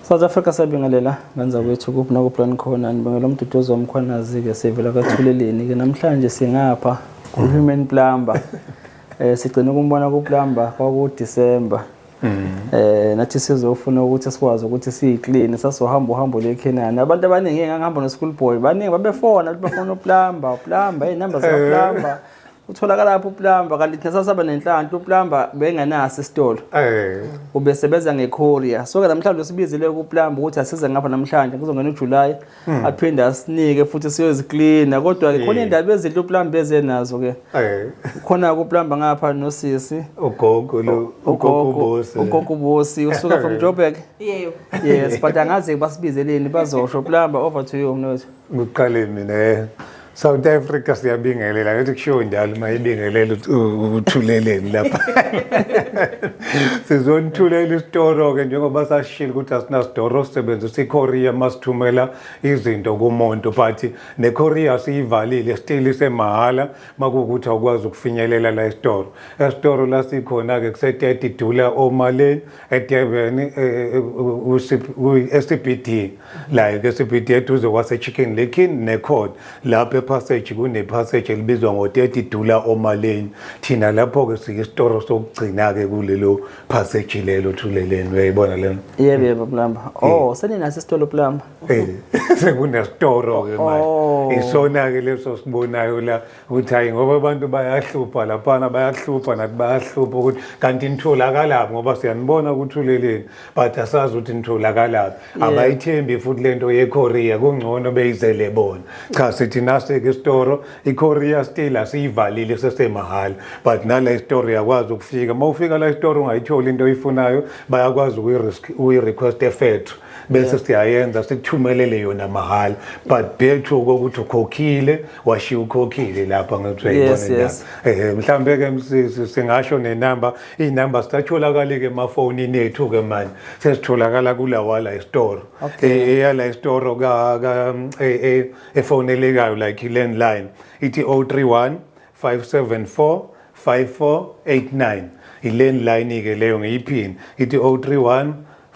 South Africa sabingelela ngenza kwethu kuphi nakuplan khona nibangela umduduzo womkhwanazi ke sevela kathuleleni ke namhlanje singapha ku-human plumber sigcina ukumbona ku-plumber kwaku December nathi sizofuna ukuthi sikwazi ukuthi siyiclean sasohamba uhambo leKenani abantu abaningi ngihamba no school boy baningi babefona uplumber inamba zikaplumber utholakala lapho uplumber kanti thina sasaba nenhlanhla uplumber bengenaso isitolo ubesebenza ngecourier so ke namhlanje sibizile kuplumber ukuthi asize ngapha namhlanje kuzongena uJuly aphinde asinike futhi siyozicleana kodwa ke khona indaba ezinhle uplumber ezenazo ke khona kuplumber ngapha nosisi ugogo bosi usuka from Joburg yebo yes but angazi basibizeleni bazosho plumber over to you mnothi uqale mina South Africa siyabingelela ngathi kusho njalo mayibingelela uthuleleni lapha sizonithulela isitoro ke njengoba sashila ukuthi asina sitoro sisebenzisa icourier masithumela izinto kumuntu but necourier siyivalile still isemahala makuwukuthi awukwazi ukufinyelela la isitoro esitoro la sikhona ke kuse30 dollar omaleni eDurban SPT la ke SPT eduze kwase Chicken Licken neCode lapha passage kune passage elibizwa ngo30 dollar omaleni thina lapho ke sikistoro sokugcina ke kulelo passage lelo thuleleni uyayibona lena yebo plumber seninaso isitolo plumber sekunesitoro ke manje isona ke leso sibonayo la ukuthi hayi ngoba abantu bayahlupha lapha bayahlupha nathi bayahlupha ukuthi kanti nitholakala ngoba siyanibona ukuthuleleni but asazi ukuthi nitholakala abayithembi futhi lento yecourier kungcono beyizele bona cha sithi nase isitoro icourier still asiyivalile sesemahala but nala isitoro yakwazi ukufika mawufika la isitoro ungayithola into oyifunayo bayakwazi ukuyi-request efethu bese siyayenza sikuthumelele yona mahala but bethu ukuthi ukhokhile washiya ukhokhile lapha ngathi uyayibona mhlambe ke singasho nenamba inamba sithatholakala ke emafonini ethu ke manje sesitholakala kulawala isitoro eyala isitoro ka efonelekayo like landline ithi 031 574 5489 ilandline ke leyo ngiyiphini ithi 031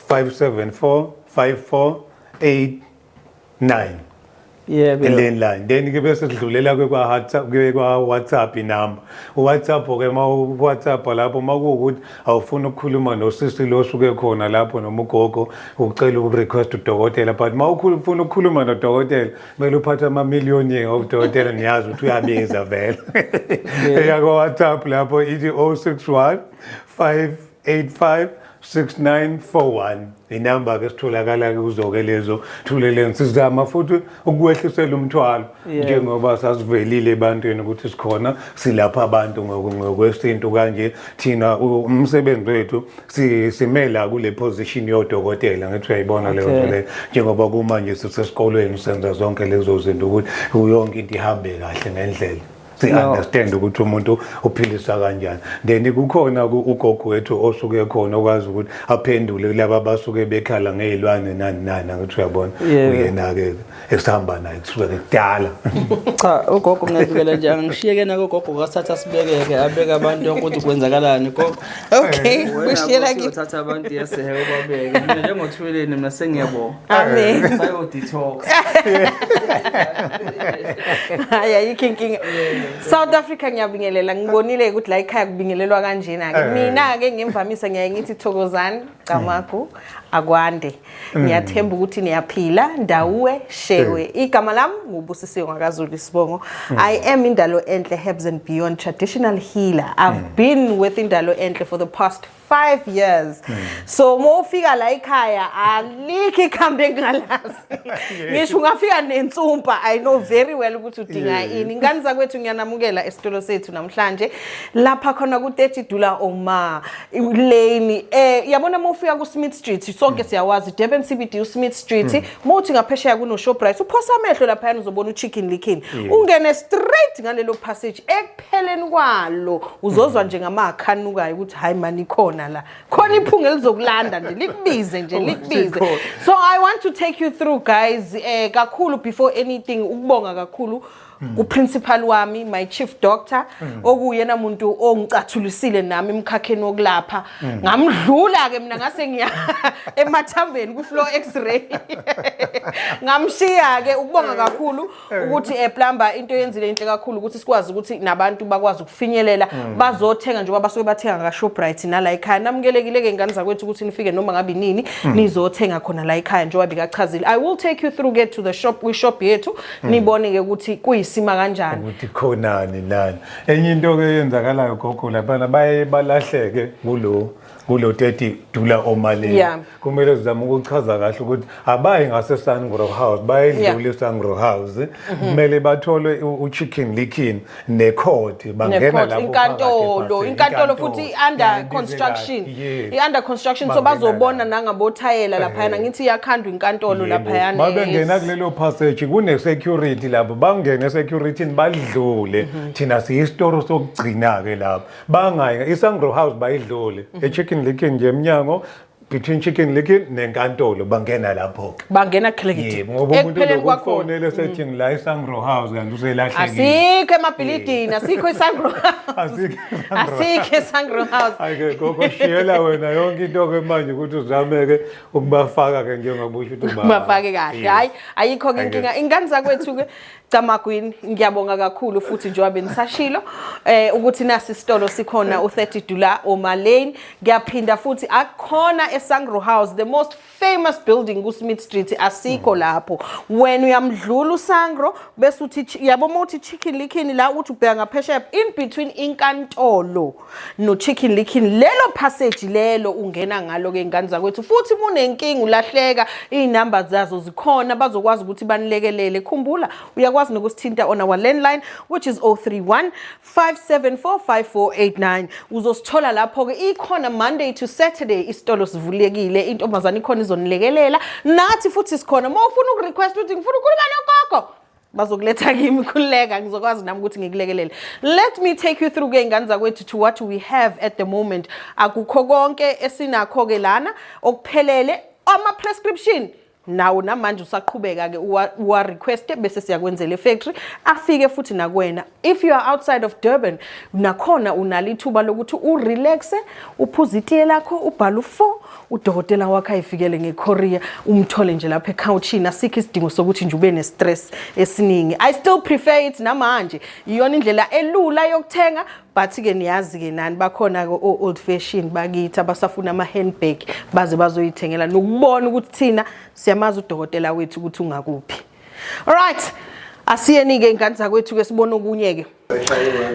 574 5489 yebo landline then ke bese sidlulela kwa WhatsApp inamba uWhatsApp ke WhatsApp lapho makuwukuthi awufuna ukukhuluma nosisi lo suke khona lapho noma ugogo ucela urequest udokotela but mawufuna ukukhuluma nodokotela kumele uphathe amamiliyoni odokotela niyazi ukuthi uyabiza vele eyako WhatsApp lapho ithi 061 585 6941 inamba ke sitholakala kuzoke lezo thuleleni sizama futhi ukwehlisela umthwalo njengoba sasivelile ebantwini ukuthi sikhona silapha abantu ngokwesintu kanje thina umsebenzi wethu simela kule position yodokotela ngathi uyayibona leyo nto le njengoba kumanje sisesikolweni senza zonke lezo zinto ukuthi yonke into ihambe kahle ngendlela understand ukuthi umuntu uphilisa kanjani then kukhona ugogo wethu osuke khona okwazi ukuthi aphendule laba basuke bekhala ngezilwane nani ngathi uyabona uyena ke esihamba naye kusuka kudala cha ugogo ngiyabikela nje angishiyeke nako ugogo kasatha sibekeke abeka abantu ukuthi kwenzakalani gogo okay ushiyela kithi uthatha abantu yesehe ubabeke mina njengothuleleni mina sengiyabonga amen sayo detox haya yikinking South Africa ngiyabingelela ngibonile ukuthi la ekhaya kubingelelwa kanjena ke mina ke ngimvamisa ngiyaye ngithi Thokozani Gamagu akwande ngiyathemba ukuthi niyaphila ndawuwe shewe igama lami ngubusisiwe ngakaZulu isibongo I am Indalo Enhle Herbs and Beyond traditional healer I've been with Indalo Enhle for the past 5 years so mofika la ekhaya alikho ikhambe ngalazi ngisho ungafika nensumpa I know very well ukuthi udinga ini ingane zakwethu ngiyanamukela esitolo sethu namhlanje lapha khona ku30 dollar oma lane yabona mofika ku Smith Street sonke siyawazi Durban CBD uSmith Street mothi ngaphesheya kuno Shoprite uphosa amehlo lapha yana uzobona uChicken Licken ungene straight ngalelo passage ekupheleni kwalo uzozwa nje ngamakhanukayo ukuthi hayi mani khona la khona iphunga elizokulanda nje likubize nje likubize so I want to take you through guys kakhulu before anything ukubonga kakhulu ku-principal wami, my chief doctor, okuyena muntu ongicathulisile nami emkhakheni wokulapha. Ngamdlula-ke mina ngase ngiya emathambeni ku-floor x-ray. Ngamshiya-ke ukubonga kakhulu ukuthi plumber into yenzile inhle kakhulu ukuthi sikwazi ukuthi nabantu bakwazi ukufinyelela bazothenga njengoba basuke bathenga ka-Shoprite nala ekhaya. Namukelekile-ke ngane zakwethu ukuthi nifike noma ngabe nini nizothenga khona la ekhaya njengoba bikachazile. I will take you through get to the shop, shop yethu nibone-ke ukuthi kuyisima kanjani. Ukuthi khonani nani. Enye into-ke yenzakalayo gogo laphana baye balahleke kulo 30 dula O'Malley. Kumele sizame ukuchaza kahle ukuthi abayi ngase Sangro House bayedlula eSangro House kumele bathole uChicken Licken necourt bangena lapho inkantolo futhi under construction under construction so bazobona nangabothayela lapha ngithi iyakhandwa inkantolo lapha yana mabengena kulelo passage kune security lapho bangene security badlule thina siyistoro sokugcina ke lapho bangayi iSangro House bayidlule eChicken Licken nje emnyango between Chicken Licken nenkantolo bangena lapho bangena click ngoba umuntu lokufonela sethi ngila eSangro House kanti uselahlekile asikho emabhilidini asikho eSangro asikho eSangro House ayike gogo shiyela wena yonke into ke manje ukuthi uzameke ukubafaka ke njengobusho ukuthi bafake kahle hayi ayikho ke inkinga ingane zakwethu ke Camagwini ngiyabonga kakhulu futhi njengoba benisashilo ukuthi nasi isitolo sikhona u30 Dula O'Malley ngiyaphinda futhi akukhona eSangro House the most famous building kuSmith Street asikho lapho wena uyamdlula uSangro bese uthi yabo mothi Chicken Licken la uthi ubheka ngaphesheya in between inkantolo no Chicken Licken lelo passage lelo ungena ngalo ke ingane zakwethu futhi munenkinga ulahleka inamba zazo zikhona bazokwazi ukuthi banilekelele khumbula uyakwazi nokusithinta on our landline which is 031 574 5489 uzosithola lapho ke ikhona Monday to Saturday isitolo sivulekile intombazana ikhona izonilekelela nathi futhi sikhona mawufuna ukurequest ukuthi ngifuna ukukhuluma nogogo bazokuletha kimi khuleka ngizokwazi nami ukuthi ngikulekelele. Let me take you through ke ingane zakwethu to what we have at the moment. Akukho konke esinakho ke lana okuphelele ama prescription nawo namanje usaqhubeka ke uwa request bese siyakwenzela efactory afike futhi nakwena. If you are outside of Durban nakhona unalo ithuba lokuthi urelaxe uphuze itiye lakho ubhala u4 udokotela wakhe ayifikele ngecourier umthole nje lapha ecouchini asikho isidingo sokuthi nje ube nestress esiningi. I still prefer it namanje iyona indlela elula yokuthenga but ke niyazi ke nani bakhona ke old fashion bakithi abasafuna ama handbag baze bazoyithengela nokubona ukuthi thina siyamazi udokotela wethu ukuthi ungakuphi. Alright asiyeni ke ingane zakwethu ke sibona okunye ke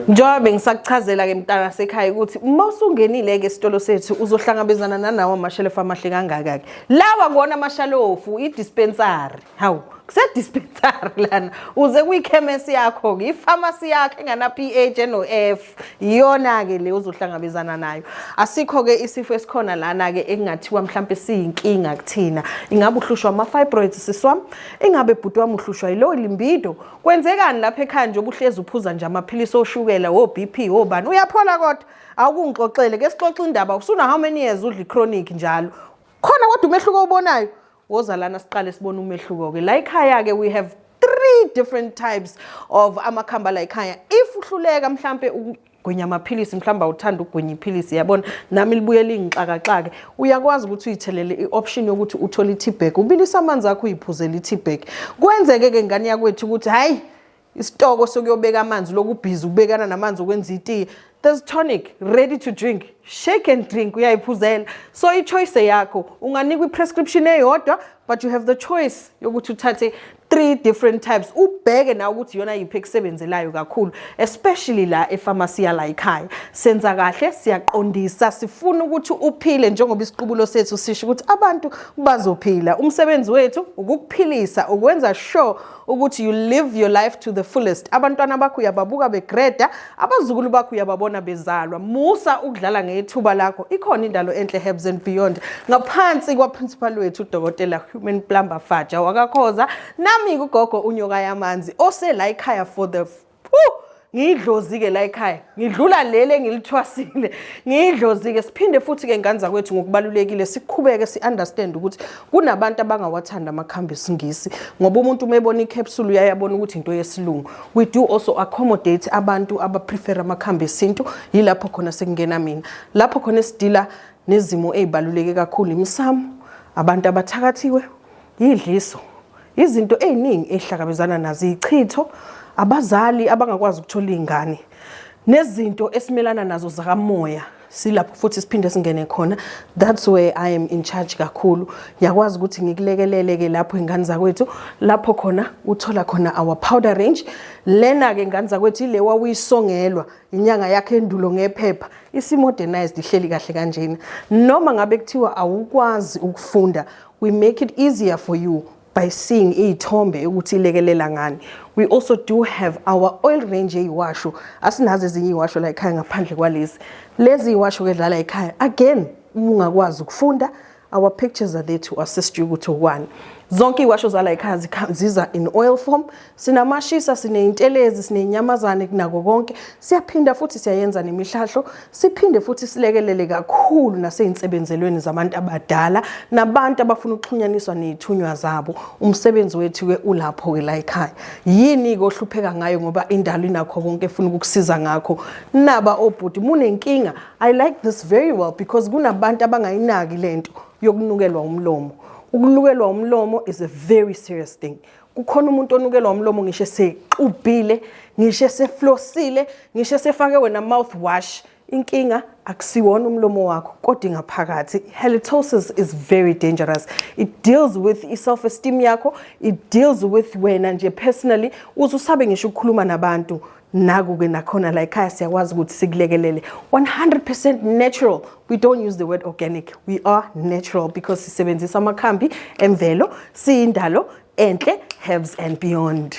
njobe ngisakuchazela ke mntana sekhaya ukuthi mawusungenile ke isitolo sethu uzohlangabezana nanawo amashelufu amahle kangaka ke lawa kuona amashelufu idispensary hawu kuse-dispensary lana uze kuyikhemesi yakho ke ifamasi yakho engana PH no F iyona-ke le uzohlangabezana nayo. Asikho ke isifo esikhona lana-ke engingathiwa mhlawumbe siyinkinga kuthina ingabe uhlushwa ama-fibroids siswami ingabe bhuti wami uhlushwa yilo limbido kwenzekani lapha ekhaya nje obuhlezi uphuza nje amaphilisi oshukela o-BP obani uyaphola kodwa awukungixoxele ke sixoxe indaba usuna how many years udla i-chronic njalo khona kodwa umehluko obonayo woza lana siqale sibona umehluko ke la ekhaya ke we have 3 different types of amakhamba la ekhaya if uhluleka mhlambe ugwinya amaphilisi mhlamba uthanda ugwinya iphilisi yabona nami libuye lingixakaxake uyakwazi ukuthi uyithelele ioption yokuthi uthole i-T-bag ubilisa amanzi akho uyiphuzele i-T-bag kwenzeke ke ngane yakwethu ukuthi hayi isitoko sokuyobeka amanzi lokubhiza ubekana namanzi okwenza itiye there's tonic ready to drink shake and drink uyayiphuzela so i-choice yakho unganikwa i-prescription eyodwa but you have the choice yokuthi uthathe 3 different types ubheke na ukuthi yona yiphi ekusebenzelayo kakhulu especially la epharmacy la ekhaya senza kahle siyaqondisa sifuna ukuthi uphile njengoba isiqubulo sethu sisho ukuthi abantu bazophila umsebenzi wethu ukukuphilisa ukwenza sure ukuthi you live your life to the fullest abantwana bakho uyababuka begrada abazukulu bakho uyababona bezalwa musa ukudlala ngethuba lakho ikhona indalo enhle Herbs and Beyond ngaphansi kwa principal wethu udokotela Human Plumber Faja wakakhoza nami kugogo unyoka yamanzi osela ekhaya for the ngidlozi-ke la ekhaya ngidlula lele engilithwasile ngidlozi-ke siphinde futhi-ke ngane zakwethu ngokubalulekile siqhubeke si-understand ukuthi kunabantu abangawathanda amakhambi esingisi ngoba umuntu uma ebona i-capsule uyayabona ukuthi into yesilungu. We do also accommodate abantu abaprefera amakhambi esintu yilapho khona sekungena mina lapho khona esidila nezimo ezibaluleke kakhulu imisamo abantu abathakathiwe idliso izinto eziningi ezihlakabezana nazo ichitho abazali abangakwazi ukuthola izingane nezinto esimelana nazo zakamoya silapho futhi siphinde singene khona. That's where I am in charge kakhulu yakwazi ukuthi ngikulekelele-ke lapho ingane zakwethu lapho khona uthola khona our powder range lena-ke ingane zakwethu ile wawuyisongelwa inyanga yakhe endulo ngephepha isi-modernized ihleli kahle kanjena noma ngabe kuthiwa awukwazi ukufunda we make it easier for you by seeing iy'thombe ukuthi ilekelela ngani. We also do have our oil range eyiwasho asinazo ezinye iyiwasho la ekhaya ngaphandle kwalezi lezi iyiwasho-ke dlala ekhaya again ungakwazi ukufunda our pictures are there to assist you ukuthi one zonke iwasho zala ekhaya ziza in oil form sinamashisa sineyintelezi sinenyamazane kunako konke siyaphinda futhi siyayenza nemihlahlo siphinde futhi silekelele kakhulu naseyinsebenzelweni zabantu abadala nabantu abafuna ukuxhunyaniswa nezithunywa zabo umsebenzi wethu ke ulapho ke la ekhaya yini ke ohlupheka ngayo ngoba indalo inakho konke efuna ukukusiza ngakho naba obhuti munenkinga. I like this very well because kunabantu abangayinaki lento yokunukelwa umlomo. Ukulukelwa umlomo is a very serious thing. Kukhona umuntu onukelwa umlomo ngisho sexubhile, ngisho seflosile, ngisho sefake wena mouthwash. Inkinga akusiwona umlomo wakho kodwa ngaphakathi. Halitosis is very dangerous. It deals with self-esteem yakho, it deals with wena nje personally uzusabe ngisho ukukhuluma nabantu. Naku-ke nakhona la ekhaya siyakwazi ukuthi sikulekelele 100% natural. We don't use the word organic. We are natural because sisebenzisa amakhambi emvelo siyindalo enhle herbs and beyond.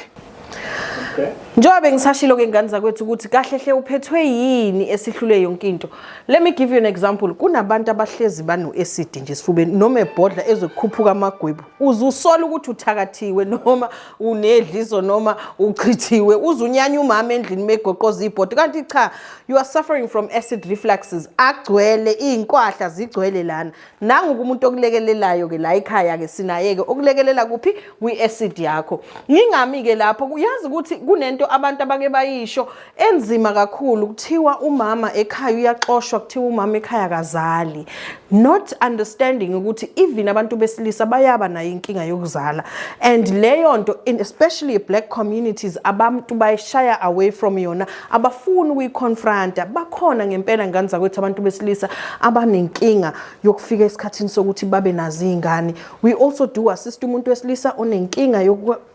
Okay. Njobe ngisashilo ke ngane zakwethu ukuthi kahle hle uphethwe yini esihlule yonke into. Let me give you an example. Kunabantu abahlezi bano acid nje sifubeni noma ebhodla ezokukhuphuka amagwebu. Uzusola ukuthi uthakathiwe noma unedliso noma uchithiwe uzunyanya umama endlini megoqoza ibhodi kanti cha you are suffering from acid refluxes agcwele inkwahla zigcwele lana. Nangu umuntu okulekelelayo ke la ekhaya ke sinayeke okulekelela kuphi kwi acid yakho. Ngingami ke lapho uyazi ukuthi kunento abantu abake bayisho enzima kakhulu kuthiwa umama ekhaya uyaxoshwa kuthiwa umama ekhaya kazali not understanding ukuthi even abantu besilisa bayaba nayo inkinga yokuzala and leyo nto especially black communities abantu bayishaya away from yona abafuni ukuyiconfronta bakhona ngempela ngane zakwethu abantu besilisa abanenkinga yokufika esikhathini sokuthi babe nazo izingane. We also do assist umuntu wesilisa onenkinga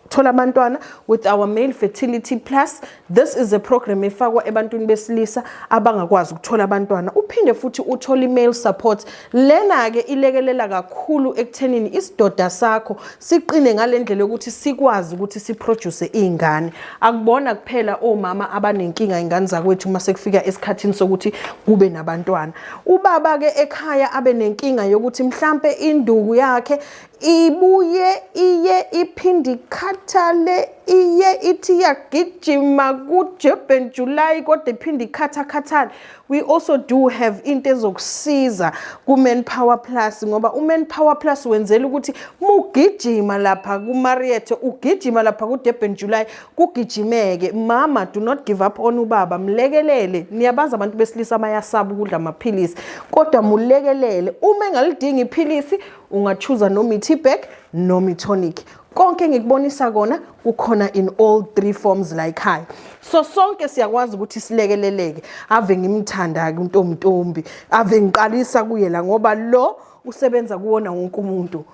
thola abantwana with our male fertility plus. This is a program efakwa ebantwini besilisa abangakwazi ukuthola abantwana uphinde futhi uthola male support lena ke ilekelela kakhulu ekuthenini isidoda sakho siqine ngalendlela ukuthi sikwazi ukuthi siproduce izingane. Akubona kuphela omama abanenkinga ingane zakwethu uma sekufika esikhathini sokuthi kube nabantwana. Ubaba ke ekhaya abe nenkinga yokuthi mhlambe induku yakhe ibuye iye iphindi khathale iye ithi yagijima kuJune July kodwa iphindi khathale. We also do have into ezokusiza ku Manpower Plus ngoba uManpower Plus wenzela ukuthi mugijima lapha ku Mariette ugijima lapha ku July kugijimeke. Mama, do not give up on ubaba, mlekelele. Niyabaza abantu besilisa bayasaba ukudla amaphilisi kodwa mulekelele. Uma engalidinga iphilisi ungachuza noma i-T-Back noma i-tonic. Konke ngikubonisa kona kukhona in all three forms like high. So sonke siyakwazi ukuthi silekeleleke. Ave ngimthanda ke untombi, ave ngiqalisa kuye la ngoba lo usebenza kuwona wonke umuntu.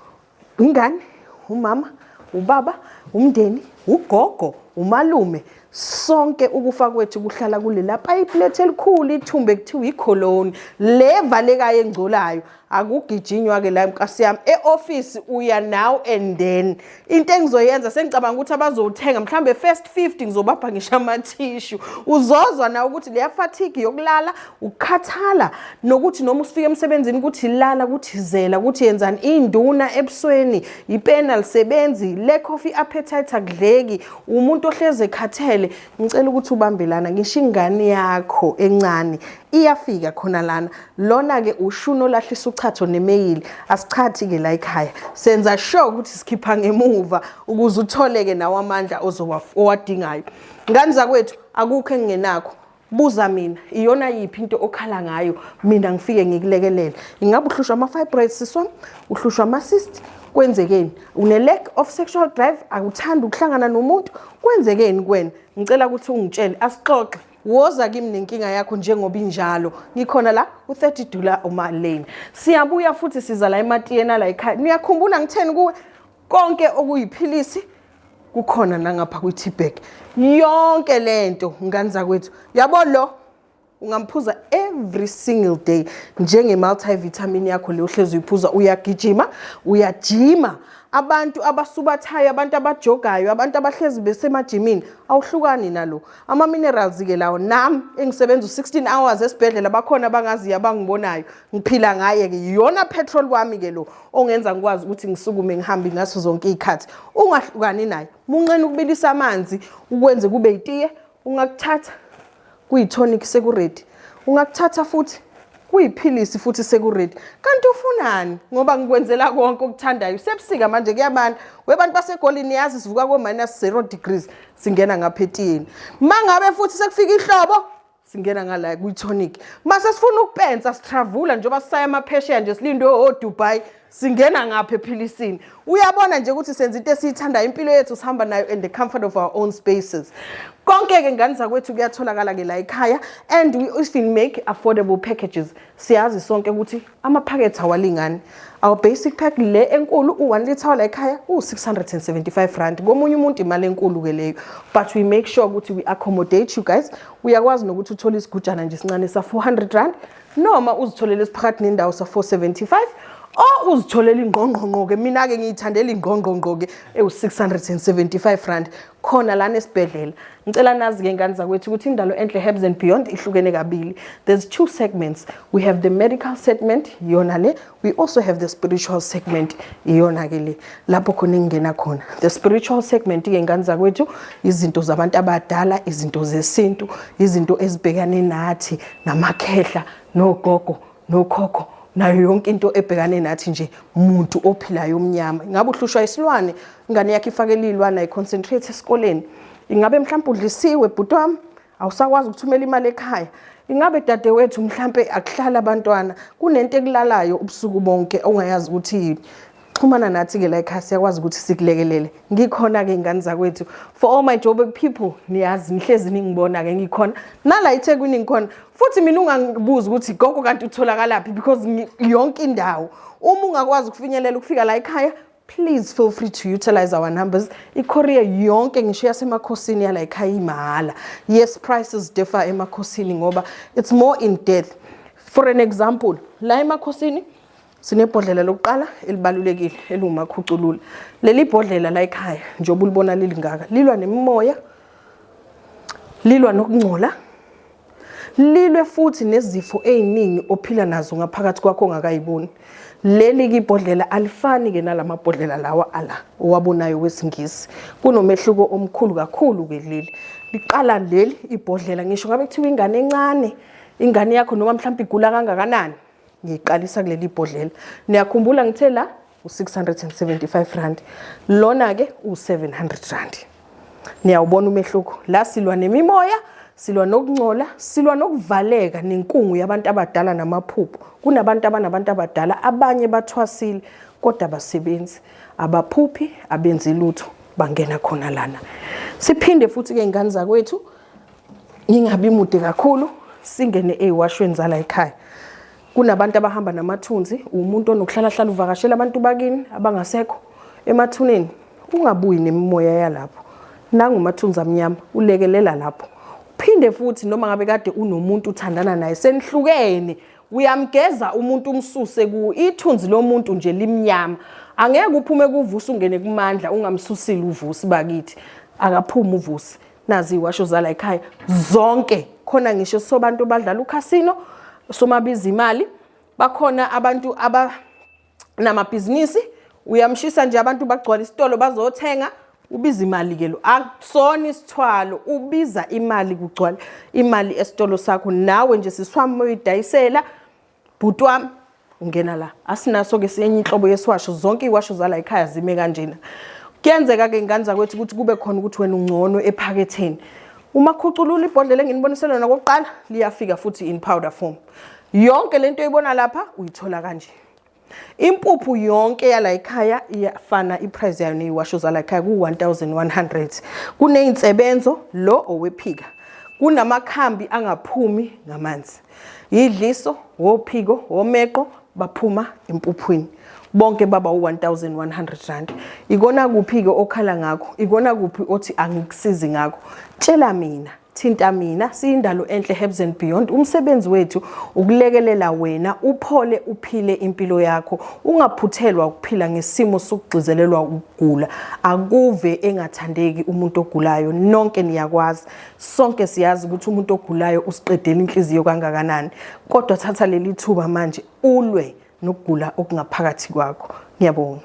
Ingane, umama, ubaba, umndeni, ugogo, umalume. Sonke ukufa kwethu kuhlala kulela pipelet elikhulu ithumbe kuthiwa icolon levalekayo engcolayo akugijinywa ke la nkasi yami eoffice uya now and then. Into engizoyenza sengicabanga ukuthi abazothenga mhlambe first 50 ngizobapha ngisho amathishu uzozwa na ukuthi leya fatigue yokulala ukukhathala nokuthi noma usifika emsebenzini ukuthi lala ukuthi zela ukuthi yenzani induna ebusweni ipena lisebenzi lack of appetite akudleki umuntu umuntu ohleze ekhathele ngicela ukuthi ubambelana ngisho ingane yakho encane iyafika khona lana lona ke ushuno lahlisa uchatho nemail asichathi ke la ekhaya senza sure ukuthi sikhipha ngemuva ukuze utholeke nawo amandla owadingayo ngani zakwethu akukho engingenakho buza mina iyona yiphi into okhala ngayo mina ngifike ngikulekelele ingabe uhlushwa ama fibroids siswami uhlushwa ama cysts kwenzekeni une lack of sexual drive akuthanda ukuhlangana nomuntu kwenzekeni kwena ngicela ukuthi ungitshele asixoxe woza kimi nenkinga yakho njengoba injalo ngikhona la u30 umalane siyabuya futhi siza la ematiyena la ekhaya niyakhumbula ngitheni kuwe konke okuyiphilisi kukhona nangapha kwi-T-bag yonke lento ngani zakwethu yabo lo ungamphuza every single day njenge multivitamin yakho le uhlezi uyiphuza uyagijima uyajima abantu abasubathayo abantu abajogayo abantu abahlezi besemajimini awuhlukani nalo ama minerals ke lawo nami engisebenza u16 hours esibhedlela bakhona abangaziya abangibonayo ngiphila ngaye ke yona petrol wami ke lo ongenza ngikwazi ukuthi ngisukume ngihambe ngaso zonke izikhathi ungahlukani naye munqene ukubilisa amanzi ukwenze kube itiye ungakuthatha kuyitonic sekuredi ungakuthatha futhi kuyiphilisi futhi sekuredi kanti ufunani ngoba ngikwenzela konke okuthandayo sebusika manje kuyabana webantu basegolini yazi sivuka ko -0 degrees singena ngaphetiyeni mangabe futhi sekufika ihlobo singena ngala kuyitonic mase sifuna ukupensa sitravula njengoba sisaya amaphesheya nje silinde Dubai singena ngapha ephilisini uyabona nje ukuthi senza into esiyithanda impilo yethu sihamba nayo in the comfort of our own spaces konke ke ngani zakwethu kuyatholakala ke la ekhaya and we often make affordable packages siyazi sonke ukuthi amaphakethe awalingani our basic pack le enkulu u1 liter la ekhaya u675 rand komunye umuntu imali enkulu ke leyo but we make sure ukuthi we accommodate you guys uyakwazi nokuthi uthole isigujana nje sincane sa 400 rand noma uzitholele isiphakathi nendawo sa 475 uzitholela ingqongqonqo ke mina ke ngiyithandela ingqongqonqo ke e675 rand khona lana esibhedlela ngicela nazi ke ngani zakwethu ukuthi indalo enhle Herbs and Beyond ihlukene kabili there's two segments we have the medical segment yona le we also have the spiritual segment yona ke le lapho khona ingena khona the spiritual segment ke ngani zakwethu izinto zabantu abadala izinto zesintu izinto ezibhekane nathi namakhehla nogogo nokhokho nayo yonke into ebhekane nathi nje umuntu ophilayo omnyama ngabe uhlushwa isilwane ingane yakhe ifakele ilwana iconcentrate esikoleni ingabe mhlawumbe udlisiwe bhuti wami awusakwazi ukuthumela imali ekhaya ingabe dadewethu mhlawumbe akuhlala abantwana kunento ekulalayo ubusuku bonke ongayazi ukuthi xhumana nathi ke la ekhaya siyakwazi ukuthi sikulekelele ngikhona ke ingane zakwethu for all my Joburg people niyazi nihlezi ningibona ke ngikhona nala eThekwini ngikhona futhi mina ungangibuza ukuthi gogo kanti utholakalaphi because yonke indawo uma ungakwazi ukufinyelela ukufika la ekhaya please feel free to utilize our numbers icourier yonke ngisho yasemakhosini yala ekhaya imahala yes prices differ emakhosini ngoba it's more in depth for an example la emakhosini sinebhodlela lokuqala elibalulekile elumakhuculula leli bhodlela la ekhaya njengoba ulibona lilingaka lilwa nemimoya lilwa nokungcola lilwe futhi nezifo eziningi ophila nazo ngaphakathi kwakho ongakayiboni leli ibhodlela alifani ke nalamabhodlela lawa ala owabonayo wesingisi kunomehluko omkhulu kakhulu ke leli liqala leli ibhodlela ngisho ngabe kuthiwa ingane encane ingane yakho noma mhlawumbe igula kangakanani ngiqalisa kuleli bhodlela niyakhumbula ngithe la u675 rand lona ke u700 rand niyawubona umehluko la silwa nemimoya silwa nokungcola silwa nokuvaleka nenkungu yabantu abadala namaphupho kunabantu abadala abanye bathwasile kodwa basebenzi abaphuphi abenzi lutho bangena khona lana siphinde futhi ke ingane zakwethu ngingabi mude kakhulu singene eziwashweni zala ekhaya kunabantu abahamba namathunzi umuntu onokuhlala uvakashela abantu bakini abangasekho emathuneni ungabuyi nemimoya yalapho nangu mathunzi amnyama ulekelela lapho phinde futhi noma ngabe kade unomuntu uthandana naye senihlukene uyamgeza umuntu umsuse ku ithunzi lomuntu nje limnyama angeke uphume kuvusa ungene kumandla ungamsusile uvusi bakithi akaphuma uvusi nazi iwasho zala ekhaya zonke khona ngisho sobantu badlala ucasino somabiza imali bakhona abantu namabhizinisi uyamshisa nje abantu bagcwala isitolo bazothenga ubiza imali ke lo akusona isithwalo ubiza imali kugcwala imali esitolo sakho nawe nje siswami uyidayisela bhuti wami ungena la asinaso ke siyenye inhlobo yesiwasho zonke iwasho zala ekhaya zime kanjena kuyenzeka ke nganza kwethu ukuthi kube khona ukuthi wena ungcono ephaketheni uma khuculula ibhodlela enginibonisela lona kokuqala liyafika futhi in powder form yonke lento oyibona lapha uyithola kanje impuphu yonke yala ekhaya iyafana iprice yayo neyiwasho zala ekhaya ku 1100 kuneyinsebenzo lo owephika kunamakhambi angaphumi ngamanzi idliso wophiko womeqo baphuma empuphweni bonke baba u1100 rand ikona kuphi ke okhala ngakho ikona kuphi othi angikusizi ngakho tshela mina thinta mina siyindalo enhle Herbs and Beyond umsebenzi wethu ukulekelela wena uphole uphile impilo yakho ungaphuthelwa ukuphila ngesimo sokugcizelelwa ukugula akuve engathandeki umuntu ogulayo nonke niyakwazi sonke siyazi ukuthi umuntu ogulayo usiqedela inhliziyo kangakanani kodwa thatha leli thuba manje ulwe nokugula okungaphakathi kwakho ngiyabonga